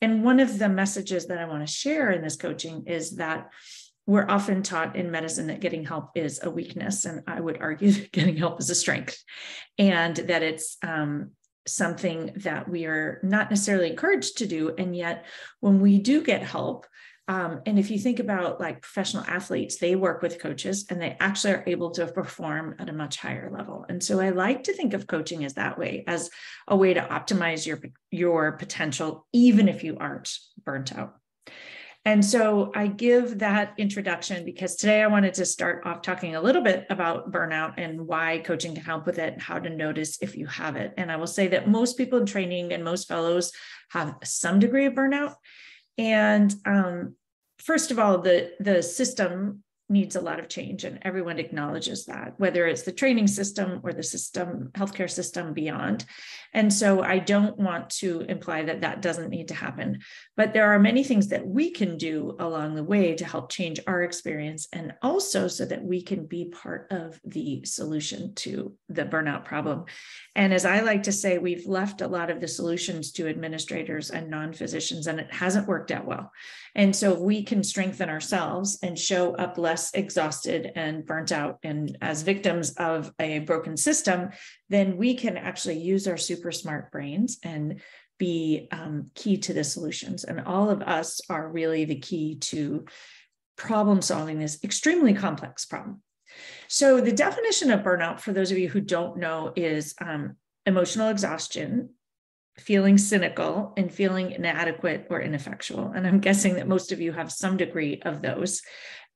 And one of the messages that I want to share in this coaching is that we're often taught in medicine that getting help is a weakness. And I would argue that getting help is a strength, and that it's something that we are not necessarily encouraged to do. And yet when we do get help, and if you think about like professional athletes, they work with coaches and they actually are able to perform at a much higher level. And so I like to think of coaching as that way, as a way to optimize your potential, even if you aren't burnt out. And so I give that introduction because today I wanted to start off talking a little bit about burnout and why coaching can help with it, and how to notice if you have it. And I will say that most people in training and most fellows have some degree of burnout. And first of all, the system needs a lot of change, and everyone acknowledges that, whether it's the training system or the system, healthcare system beyond. And so I don't want to imply that that doesn't need to happen, but there are many things that we can do along the way to help change our experience, and also so that we can be part of the solution to the burnout problem. And as I like to say, we've left a lot of the solutions to administrators and non-physicians, and it hasn't worked out well. And so if we can strengthen ourselves and show up less exhausted and burnt out and as victims of a broken system, then we can actually use our super smart brains and be key to the solutions. And all of us are really the key to problem solving this extremely complex problem. So the definition of burnout, for those of you who don't know, is emotional exhaustion, feeling cynical, and feeling inadequate or ineffectual. And I'm guessing that most of you have some degree of those.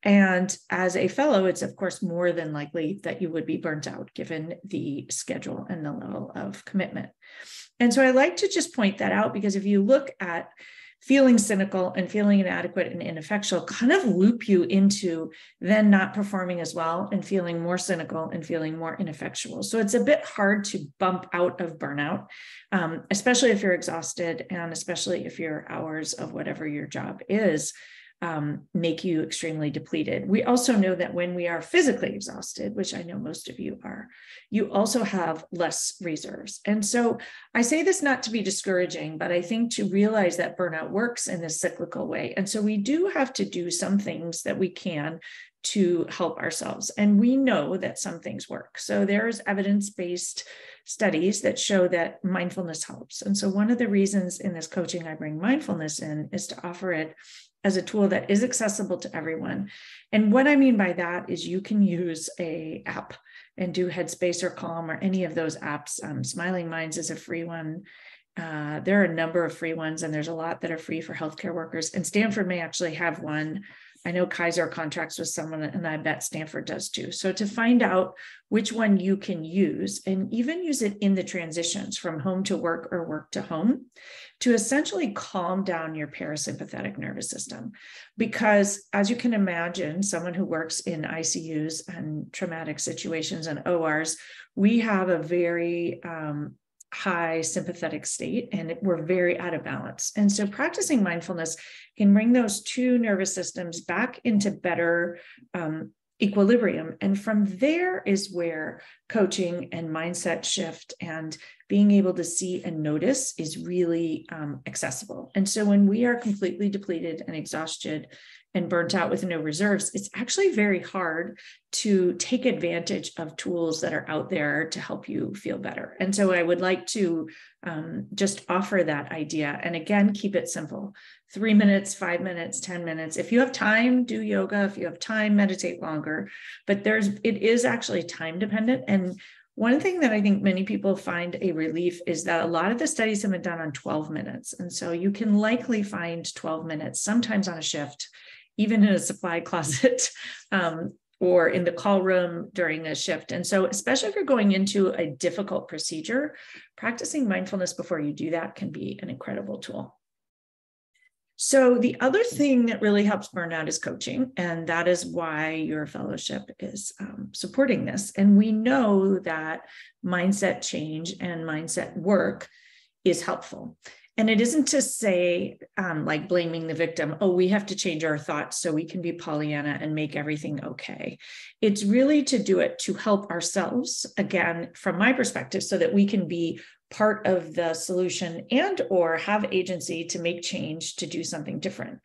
And as a fellow, it's of course more than likely that you would be burnt out given the schedule and the level of commitment. And so I like to just point that out, because if you look at feeling cynical and feeling inadequate and ineffectual, kind of loop you into then not performing as well and feeling more cynical and feeling more ineffectual. So it's a bit hard to bump out of burnout, especially if you're exhausted, and especially if your hours of whatever your job is make you extremely depleted. We also know that when we are physically exhausted, which I know most of you are, you also have less reserves. And so I say this not to be discouraging, but I think to realize that burnout works in this cyclical way. And so we do have to do some things that we can to help ourselves. And we know that some things work. So there's evidence-based studies that show that mindfulness helps. And so one of the reasons in this coaching I bring mindfulness in is to offer it as a tool that is accessible to everyone. And what I mean by that is you can use an app and do Headspace or Calm or any of those apps. Smiling Minds is a free one. There are a number of free ones, and there's a lot that are free for healthcare workers. And Stanford may actually have one. I know Kaiser contracts with someone, and I bet Stanford does too. So to find out which one you can use, and even use it in the transitions from home to work or work to home, to essentially calm down your parasympathetic nervous system. Because as you can imagine, someone who works in ICUs and traumatic situations and ORs, we have a very high sympathetic state, and we're very out of balance. And so practicing mindfulness can bring those two nervous systems back into better equilibrium. And from there is where coaching and mindset shift and being able to see and notice is really accessible. And so when we are completely depleted and exhausted and burnt out with no reserves, it's actually very hard to take advantage of tools that are out there to help you feel better. And so I would like to just offer that idea. And again, keep it simple. 3 minutes, 5 minutes, 10 minutes. If you have time, do yoga. If you have time, meditate longer. But it is actually time dependent. And one thing that I think many people find a relief is that a lot of the studies have been done on 12 minutes. And so you can likely find 12 minutes, sometimes on a shift, even in a supply closet, or in the call room during a shift. And so, especially if you're going into a difficult procedure, practicing mindfulness before you do that can be an incredible tool. So the other thing that really helps burnout is coaching, and that is why your fellowship is supporting this. And we know that mindset change and mindset work is helpful. And it isn't to say, like blaming the victim, oh, we have to change our thoughts so we can be Pollyanna and make everything okay. It's really to do it to help ourselves, again, from my perspective, so that we can be part of the solution and or have agency to make change, to do something different,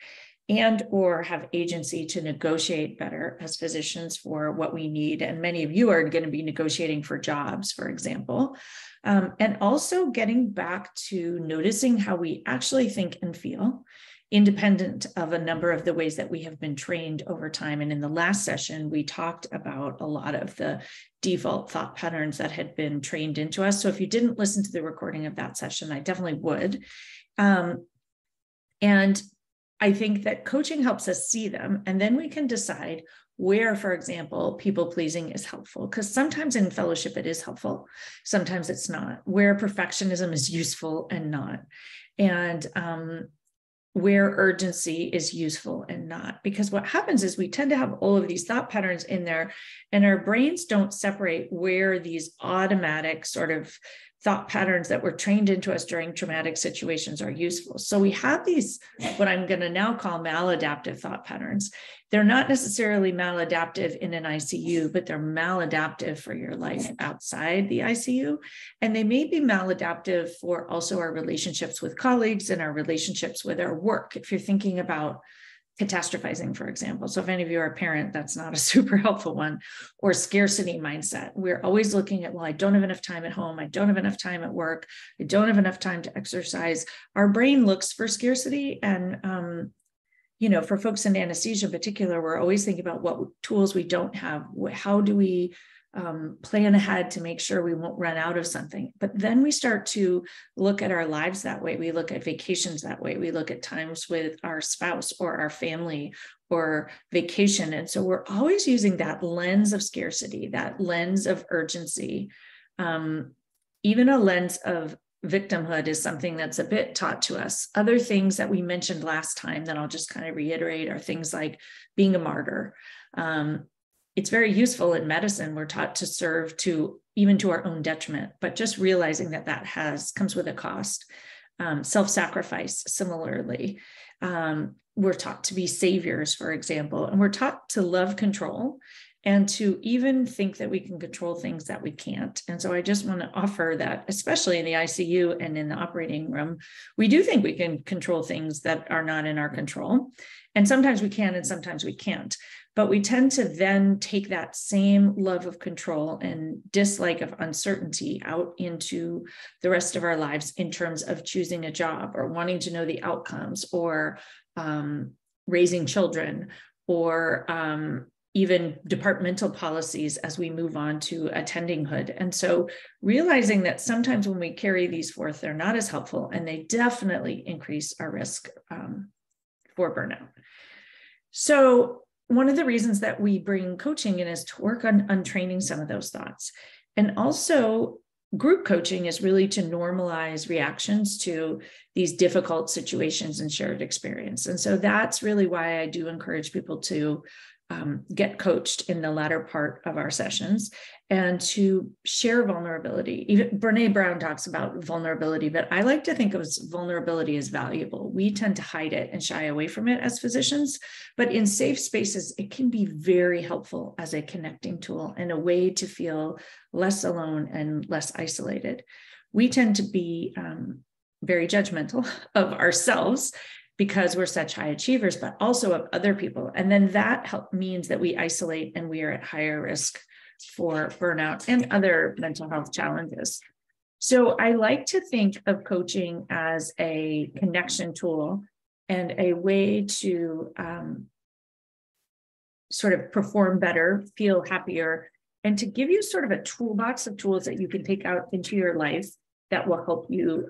and or have agency to negotiate better as physicians for what we need. And many of you are going to be negotiating for jobs, for example, and also getting back to noticing how we actually think and feel, independent of a number of the ways that we have been trained over time. And in the last session, we talked about a lot of the default thought patterns that had been trained into us. So if you didn't listen to the recording of that session, I definitely would. And I think that coaching helps us see them, and then we can decide where, for example, people pleasing is helpful, because sometimes in fellowship it is helpful, sometimes it's not, where perfectionism is useful and not, and where urgency is useful and not. Because what happens is we tend to have all of these thought patterns in there, and our brains don't separate where these automatic sort of thought patterns that were trained into us during traumatic situations are useful. So we have these, what I'm going to now call maladaptive thought patterns. They're not necessarily maladaptive in an ICU, but they're maladaptive for your life outside the ICU. And they may be maladaptive for also our relationships with colleagues and our relationships with our work. If you're thinking about catastrophizing, for example. So if any of you are a parent, that's not a super helpful one. Or scarcity mindset. We're always looking at, well, I don't have enough time at home. I don't have enough time at work. I don't have enough time to exercise. Our brain looks for scarcity. And, for folks in anesthesia in particular, we're always thinking about what tools we don't have. How do we plan ahead to make sure we won't run out of something? But then we start to look at our lives that way. We look at vacations that way. We look at times with our spouse or our family or vacation. And so we're always using that lens of scarcity, that lens of urgency. Even a lens of victimhood is something that's a bit taught to us. Other things that we mentioned last time that I'll just kind of reiterate are things like being a martyr. It's very useful in medicine. We're taught to serve even to our own detriment, but just realizing that comes with a cost. Self-sacrifice, similarly. We're taught to be saviors, for example, and we're taught to love control and to even think that we can control things that we can't. And so I just want to offer that, especially in the ICU and in the operating room, we do think we can control things that are not in our control. And sometimes we can, and sometimes we can't. But we tend to then take that same love of control and dislike of uncertainty out into the rest of our lives in terms of choosing a job or wanting to know the outcomes or raising children or even departmental policies as we move on to attendinghood. And so realizing that sometimes when we carry these forth, they're not as helpful, and they definitely increase our risk for burnout. So one of the reasons that we bring coaching in is to work on training some of those thoughts. And also group coaching is really to normalize reactions to these difficult situations and shared experience. And so that's really why I do encourage people to get coached in the latter part of our sessions and to share vulnerability. Even Brene Brown talks about vulnerability, but I like to think of vulnerability as valuable. We tend to hide it and shy away from it as physicians, but in safe spaces, it can be very helpful as a connecting tool and a way to feel less alone and less isolated. We tend to be very judgmental of ourselves because we're such high achievers, but also of other people. And then that means that we isolate and we are at higher risk for burnout and other mental health challenges. So I like to think of coaching as a connection tool and a way to sort of perform better, feel happier, and to give you sort of a toolbox of tools that you can take out into your life that will help you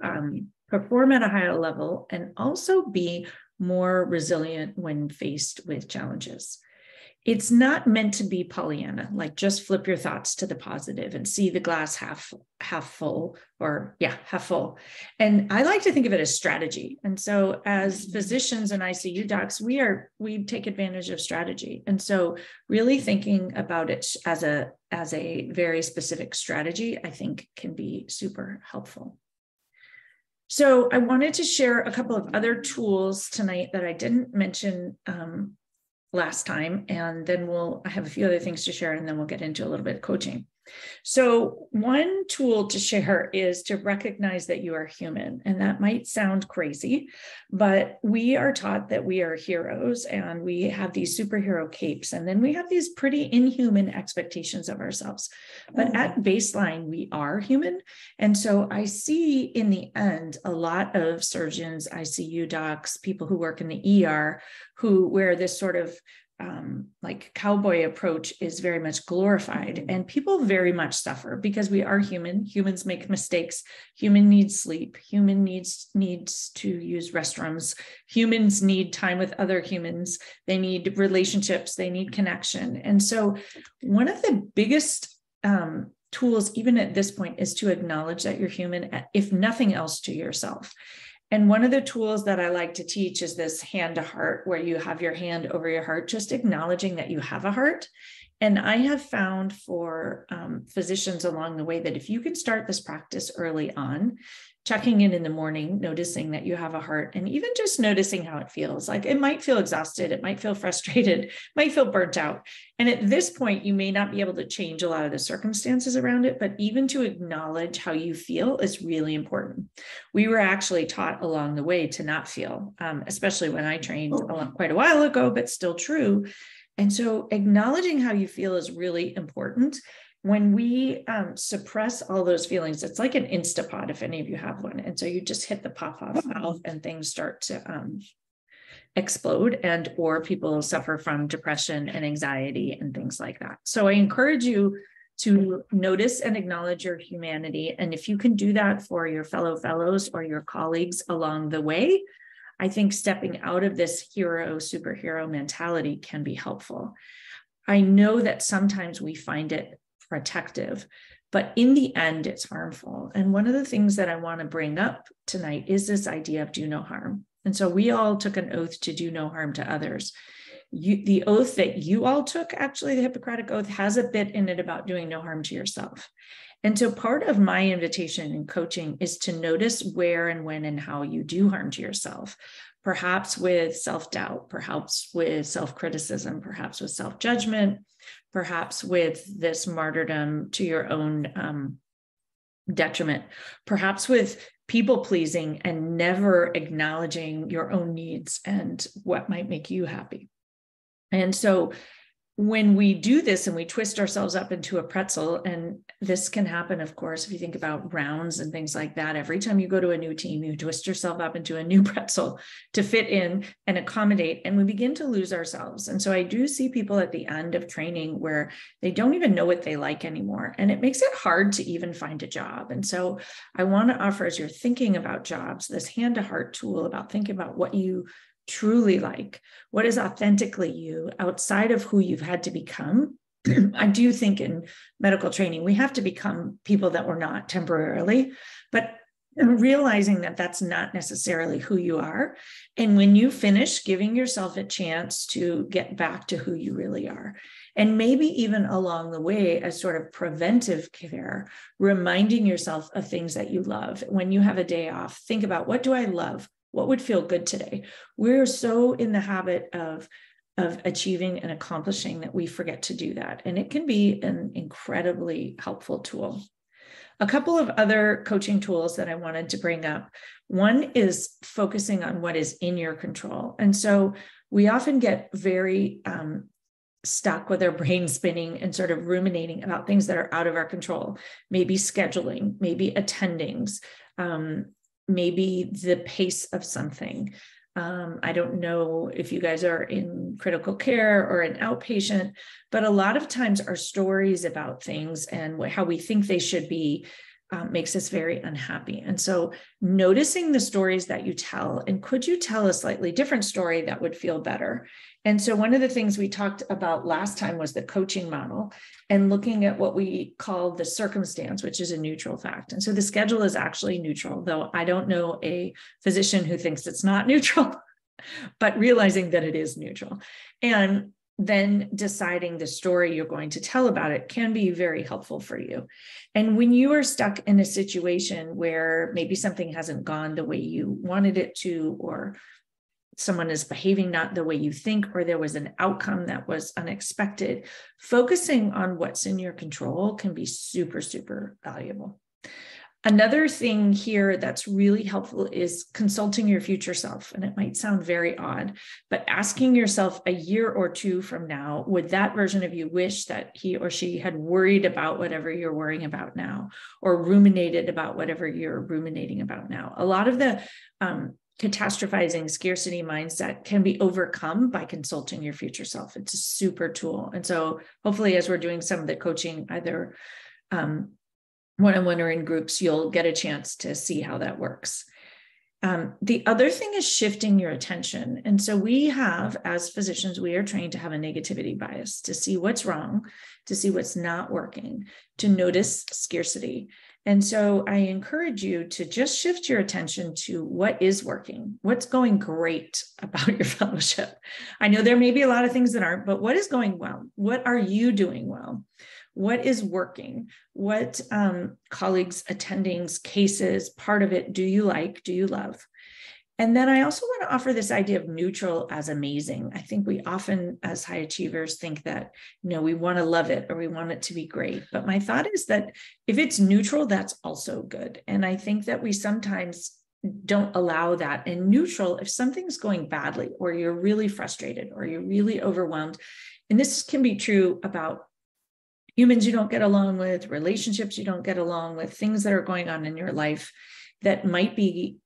perform at a higher level and also be more resilient when faced with challenges. It's not meant to be Pollyanna, like just flip your thoughts to the positive and see the glass half full, or half full. And I like to think of it as strategy. And so as physicians and ICU docs, we take advantage of strategy. And so really thinking about it as a very specific strategy, I think can be super helpful. So I wanted to share a couple of other tools tonight that I didn't mention last time, and then I have a few other things to share, and then we'll get into a little bit of coaching. So one tool to share is to recognize that you are human. And that might sound crazy, but we are taught that we are heroes and we have these superhero capes. And then we have these pretty inhuman expectations of ourselves. But at baseline, we are human. And so I see in the end, a lot of surgeons, ICU docs, people who work in the ER, where this sort of like cowboy approach is very much glorified, and people very much suffer because we are human. Humans make mistakes. Human needs sleep. Human needs to use restrooms. Humans need time with other humans. They need relationships. They need connection. And so one of the biggest tools, even at this point, is to acknowledge that you're human, if nothing else, to yourself. And one of the tools that I like to teach is this hand to heart, where you have your hand over your heart, just acknowledging that you have a heart. And I have found for physicians along the way that if you can start this practice early on, checking in the morning, noticing that you have a heart, and even just noticing how it feels. Like it might feel exhausted, it might feel frustrated, might feel burnt out. And at this point, you may not be able to change a lot of the circumstances around it, but even to acknowledge how you feel is really important. We were actually taught along the way to not feel, especially when I trained quite a while ago, but still true. And so acknowledging how you feel is really important. When we suppress all those feelings, it's like an Instapot, if any of you have one. And so you just hit the pop-off valve and things start to explode, or people suffer from depression and anxiety and things like that. So I encourage you to notice and acknowledge your humanity. And if you can do that for your fellow fellows or your colleagues along the way, I think stepping out of this hero, superhero mentality can be helpful. I know that sometimes we find it protective, but in the end, it's harmful. And one of the things that I want to bring up tonight is this idea of do no harm. And so we all took an oath to do no harm to others. The oath that you all took, actually, the Hippocratic Oath, has a bit in it about doing no harm to yourself. And so part of my invitation in coaching is to notice where and when and how you do harm to yourself, perhaps with self-doubt, perhaps with self-criticism, perhaps with self-judgment, perhaps with this martyrdom to your own detriment, perhaps with people-pleasing and never acknowledging your own needs and what might make you happy. And so when we do this and we twist ourselves up into a pretzel, and this can happen, of course, if you think about rounds and things like that, every time you go to a new team, you twist yourself up into a new pretzel to fit in and accommodate, and we begin to lose ourselves. And so I do see people at the end of training where they don't even know what they like anymore, and it makes it hard to even find a job. And so I want to offer, as you're thinking about jobs, this hand to heart tool about thinking about what you truly like, what is authentically you outside of who you've had to become. I do think in medical training, we have to become people that we're not temporarily, but realizing that that's not necessarily who you are. And when you finish, giving yourself a chance to get back to who you really are. And maybe even along the way, as sort of preventive care, reminding yourself of things that you love. When you have a day off, think about, what do I love? What would feel good today? We're so in the habit of achieving and accomplishing that we forget to do that. And it can be an incredibly helpful tool. A couple of other coaching tools that I wanted to bring up. One is focusing on what is in your control. And so we often get very stuck with our brain spinning and sort of ruminating about things that are out of our control, maybe scheduling, maybe attendings, maybe the pace of something. I don't know if you guys are in critical care or an outpatient, but a lot of times our stories about things and how we think they should be makes us very unhappy. And so noticing the stories that you tell, and could you tell a slightly different story that would feel better? And so one of the things we talked about last time was the coaching model and looking at what we call the circumstance, which is a neutral fact. And so the schedule is actually neutral, though I don't know a physician who thinks it's not neutral, but realizing that it is neutral. And then deciding the story you're going to tell about it can be very helpful for you. And when you are stuck in a situation where maybe something hasn't gone the way you wanted it to, or someone is behaving not the way you think, or there was an outcome that was unexpected, focusing on what's in your control can be super, super valuable. Another thing here that's really helpful is consulting your future self. And it might sound very odd, but asking yourself a year or two from now, would that version of you wish that he or she had worried about whatever you're worrying about now, or ruminated about whatever you're ruminating about now? A lot of the catastrophizing scarcity mindset can be overcome by consulting your future self. It's a super tool. And so hopefully, as we're doing some of the coaching, either one-on-one or in groups, you'll get a chance to see how that works. The other thing is shifting your attention. And so we have, as physicians, we are trained to have a negativity bias, to see what's wrong, to see what's not working, to notice scarcity. And so I encourage you to just shift your attention to what is working, what's going great about your fellowship. I know there may be a lot of things that aren't, but what is going well? What are you doing well? What is working? What colleagues, attendings, cases, part of it do you like, do you love? And then I also want to offer this idea of neutral as amazing. I think we often, as high achievers, think that, we want to love it or we want it to be great. But my thought is that if it's neutral, that's also good. And I think that we sometimes don't allow that. And neutral, if something's going badly, or you're really frustrated, or you're really overwhelmed, and this can be true about humans you don't get along with, relationships you don't get along with, things that are going on in your life that might be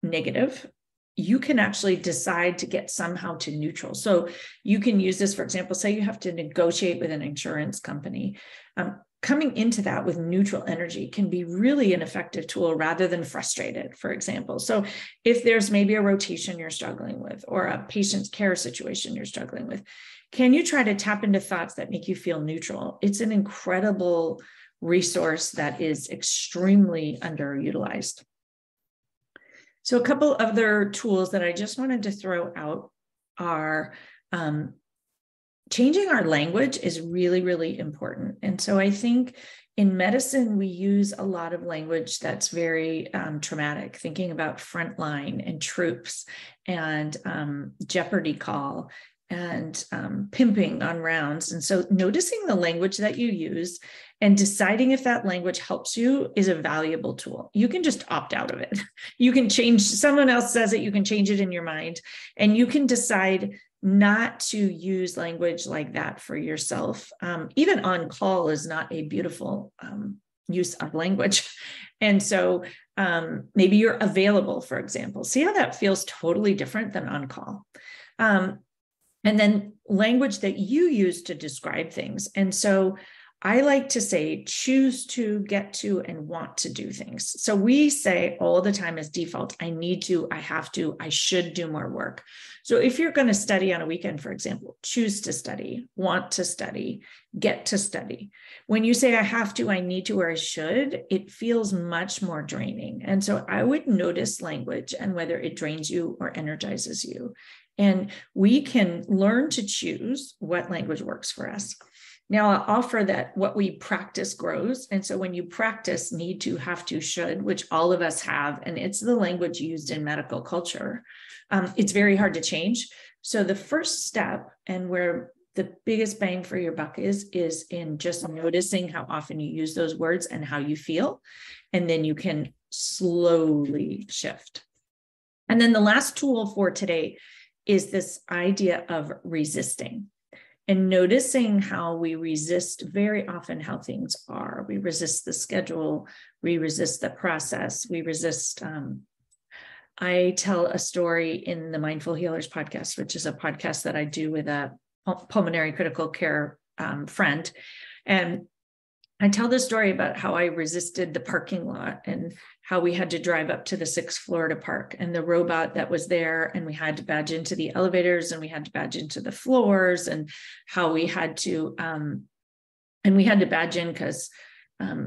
negative, you can actually decide to get somehow to neutral. So you can use this, for example, say you have to negotiate with an insurance company. Coming into that with neutral energy can be really an effective tool rather than frustrated, for example. So if there's maybe a rotation you're struggling with, or a patient care situation you're struggling with, can you try to tap into thoughts that make you feel neutral? It's an incredible resource that is extremely underutilized. So a couple other tools that I just wanted to throw out are changing our language is really, really important. And so I think in medicine, we use a lot of language that's very traumatic, thinking about frontline and troops and jeopardy call and pimping on rounds. And so noticing the language that you use and deciding if that language helps you is a valuable tool. You can just opt out of it. You can change, someone else says it, you can change it in your mind, and you can decide not to use language like that for yourself. Even on call is not a beautiful use of language. And so maybe you're available, for example. See how that feels totally different than on call. And then language that you use to describe things. And so I like to say, choose to, get to, and want to do things. So we say all the time as default, I need to, I have to, I should do more work. So if you're going to study on a weekend, for example, choose to study, want to study, get to study. When you say I have to, I need to, or I should, it feels much more draining. And so I would notice language and whether it drains you or energizes you. And we can learn to choose what language works for us. Now, I'll offer that what we practice grows. And so when you practice need to, have to, should, which all of us have, and it's the language used in medical culture, it's very hard to change. So the first step, and where the biggest bang for your buck is in just noticing how often you use those words and how you feel. And then you can slowly shift. And then the last tool for today is this idea of resisting. And noticing how we resist very often how things are. We resist the schedule, we resist the process, we resist. I tell a story in the Mindful Healers podcast, which is a podcast that I do with a pulmonary critical care friend. And I tell this story about how I resisted the parking lot and how we had to drive up to the 6th floor to park, and the robot that was there, and we had to badge into the elevators and we had to badge into the floors, and how we had to, and we had to badge in because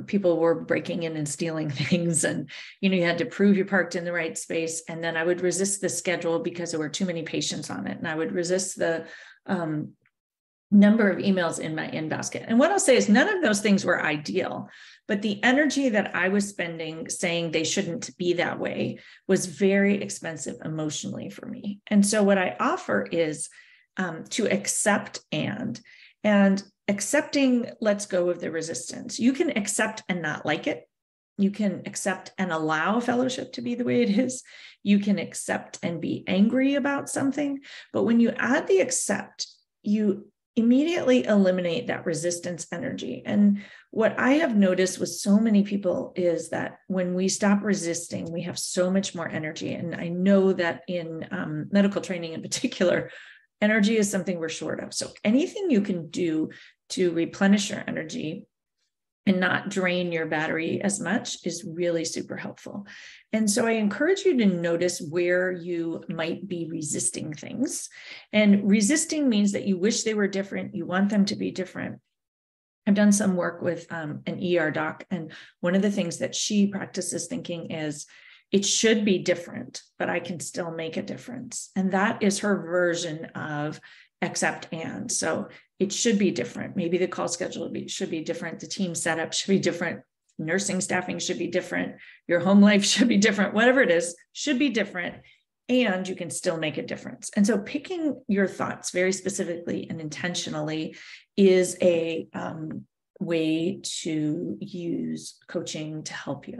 people were breaking in and stealing things. And, you had to prove you parked in the right space. And then I would resist the schedule because there were too many patients on it. And I would resist the number of emails in my in-basket. And what I'll say is none of those things were ideal, but the energy that I was spending saying they shouldn't be that way was very expensive emotionally for me. And so what I offer is to accept and accepting lets go of the resistance. You can accept and not like it. You can accept and allow fellowship to be the way it is. You can accept and be angry about something. But when you add the accept, you immediately eliminate that resistance energy. And what I have noticed with so many people is that when we stop resisting, we have so much more energy. And I know that in medical training in particular, energy is something we're short of. So anything you can do to replenish your energy and not drain your battery as much is really super helpful. And so I encourage you to notice where you might be resisting things. And resisting means that you wish they were different. You want them to be different. I've done some work with an ER doc, and one of the things that she practices thinking is, it should be different, but I can still make a difference. And that is her version of accept and. So it should be different. Maybe the call schedule should be different. The team setup should be different. Nursing staffing should be different. Your home life should be different. Whatever it is, should be different. And you can still make a difference. And so picking your thoughts very specifically and intentionally is a way to use coaching to help you.